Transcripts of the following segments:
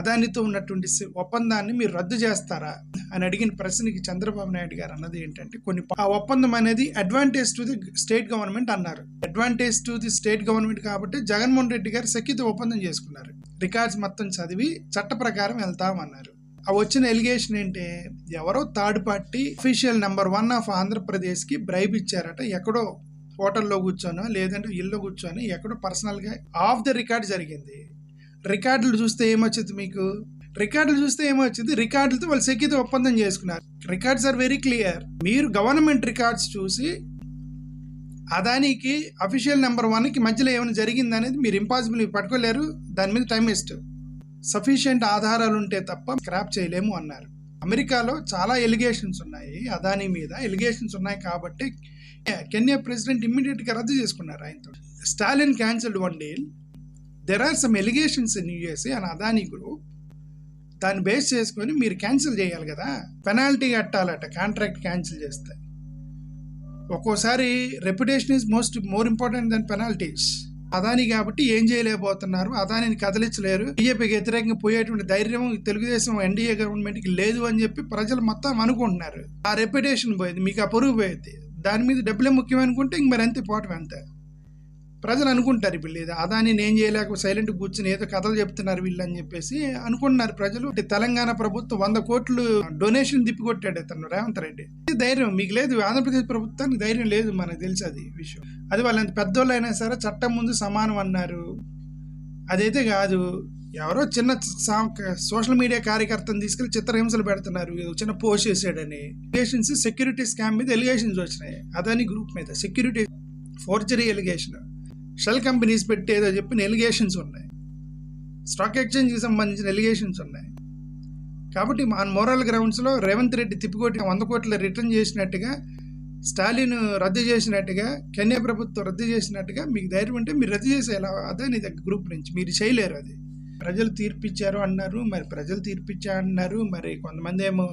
అదానితో ఉన్నటువంటి ఒప్పందాన్ని మీరు రద్దు చేస్తారా అని అడిగిన ప్రశ్నకి చంద్రబాబు నాయుడు గారు అన్నది ఏంటంటే, ఆ ఒప్పందం అనేది advantage to the state government అన్నారు. Advantage to the state government కాబట్టి జగన్మోహన్ రెడ్డి గారు సఖ్యత ఒప్పందం చేసుకున్నారు. రికార్డ్స్ మొత్తం చదివి చట్ట ప్రకారం వెళ్తామన్నారు. ఆ వచ్చిన ఎలిగేషన్ ఏంటి, ఎవరో third party official number 1 of Andhra Pradesh కి బ్రైబ్ ఇచ్చారట. ఎక్కడో హోటల్లో కూర్చోనో లేదంటే ఇల్లు కూర్చొని ఎక్కడో పర్సనల్ గా ఆఫ్ ద రికార్డ్ జరిగింది. రికార్డులు చూస్తే ఏమొచ్చింది మీకు? రికార్డులతో వాళ్ళు సఖ్యత ఒప్పందం చేసుకున్నారు. Records are very clear. మీరు గవర్నమెంట్ రికార్డ్స్ చూసి అదానికి అఫీషియల్ నెంబర్ 1కి మధ్యలో ఏమైనా జరిగింది అనేది మీరు ఇంపాసిబుల్ పట్టుకోలేరు. దాని మీద టైం వేస్ట్. సఫిషియెంట్ ఆధారాలు ఉంటే తప్ప స్క్రాప్ చేయలేము అన్నారు. అమెరికాలో చాలా ఎలిగేషన్స్ ఉన్నాయి, అదానీ మీద ఎలిగేషన్స్ ఉన్నాయి కాబట్టి కెన్యా ప్రెసిడెంట్ ఇమ్మీడియట్ గా రద్దు చేసుకున్నారు ఆయనతో. Stalin cancelled one deal. There are some allegations in USA and Adani group. దాన్ని బేస్ చేసుకొని మీరు క్యాన్సిల్ చేయాలి కదా, పెనాల్టీ కట్టాలట కాంట్రాక్ట్ క్యాన్సిల్ చేస్తే. ఒక్కోసారి reputation is more important than penalties. Adani కాబట్టి ఏం చేయలేకపోతున్నారు, అదానిని కదిలించలేరు. బీజేపీకి వ్యతిరేకంగా పోయేటువంటి ధైర్యం తెలుగుదేశం ఎన్డీఏ గవర్నమెంట్ కి లేదు అని చెప్పి ప్రజలు మొత్తం అనుకుంటున్నారు. ఆ రెప్యుటేషన్ పోయింది, మీకు ఆ పొరుగు పోయింది. దాని మీద డబ్బులే ముఖ్యం అనుకుంటే ఇంక మరి అంతే, పోవటం అంతే. ప్రజలు అనుకుంటారు ఇప్పుడు లేదు అదాని ఏం చేయలేక సైలెంట్ కూర్చుని ఏదో కథలు చెప్తున్నారు వీళ్ళు అని చెప్పేసి అనుకుంటున్నారు ప్రజలు. తెలంగాణ ప్రభుత్వం 100 కోట్లు డొనేషన్ తిప్పికొట్టాడు ఇతను రేవంత్ రెడ్డి. ధైర్యం మీకు లేదు, ఆంధ్రప్రదేశ్ ప్రభుత్వానికి ధైర్యం లేదు, మనకు తెలుసు అది విషయం. అది వాళ్ళంత పెద్దోళ్ళు అయినా సరే చట్టం ముందు సమానం అన్నారు. అదైతే కాదు, ఎవరో చిన్న సోషల్ మీడియా కార్యకర్తను తీసుకెళ్లి చిత్రహింసలు పెడుతున్నారు, చిన్న పోస్ట్ చేసాడని. ఎలిగేషన్స్ సెక్యూరిటీ స్కామ్ మీద ఎలిగేషన్స్ వచ్చినాయి అదాని గ్రూప్ మీద. Security forgery allegation, shell companies పెట్టి ఏదో చెప్పిన ఎలిగేషన్స్ ఉన్నాయి, స్టాక్ ఎక్స్చేంజ్కి సంబంధించిన ఎలిగేషన్స్ ఉన్నాయి. కాబట్టి ఆన్ మోరల్ గ్రౌండ్స్లో రేవంత్ రెడ్డి తిప్పికొట్టి 100 కోట్లు రిటర్న్ చేసినట్టుగా, స్టాలిన్ రద్దు చేసినట్టుగా, కెన్యా ప్రభుత్వం రద్దు చేసినట్టుగా మీకు ధైర్యం ఉంటే మీరు రద్దు చేసేలా అదాని గ్రూప్ నుంచి. మీరు చేయలేరు. అది ప్రజలు తీర్పిచ్చారు అన్నారు, మరి ప్రజలు తీర్పిచ్చా అంటున్నారు, మరి కొంతమంది ఏమో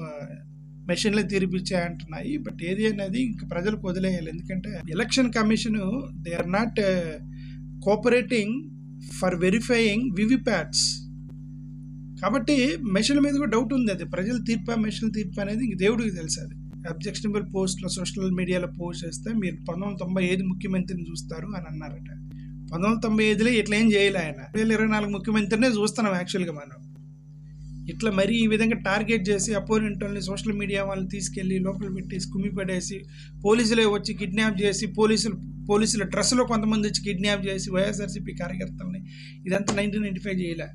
మెషిన్లు తీర్పిచ్చా అంటున్నాయి. బట్ ఏది అనేది ఇంకా ప్రజలకు వదిలేయాలి. ఎందుకంటే election commission they are not cooperating for verifying VVPATs. కాబట్టి మెషిన్ల మీద కూడా డౌట్ ఉంది. అది ప్రజలు తీర్పా మెషిన్ల తీర్పు అనేది ఇంక దేవుడికి తెలుసు. అది అబ్జెక్షనబుల్ పోస్ట్లో సోషల్ మీడియాలో పోస్ట్ చేస్తే మీరు 1995 ముఖ్యమంత్రిని చూస్తారు అని అన్నారట. 1995లో ఇట్లా ఏం చేయలే ఆయన. 2024 ముఖ్యమంత్రినే చూస్తున్నాం యాక్చువల్గా మనం. ఇట్లా మరీ ఈ విధంగా టార్గెట్ చేసి అపోనెంట్ వాళ్ళని సోషల్ మీడియా వాళ్ళని తీసుకెళ్లి లోపల పెట్టి కుమ్మి పడేసి, పోలీసులే వచ్చి కిడ్నాప్ చేసి, పోలీసుల డ్రెస్లో కొంతమంది వచ్చి కిడ్నాప్ చేసి వైఎస్ఆర్సీపీ కార్యకర్తల్ని, ఇదంతా 1995 చేయలే.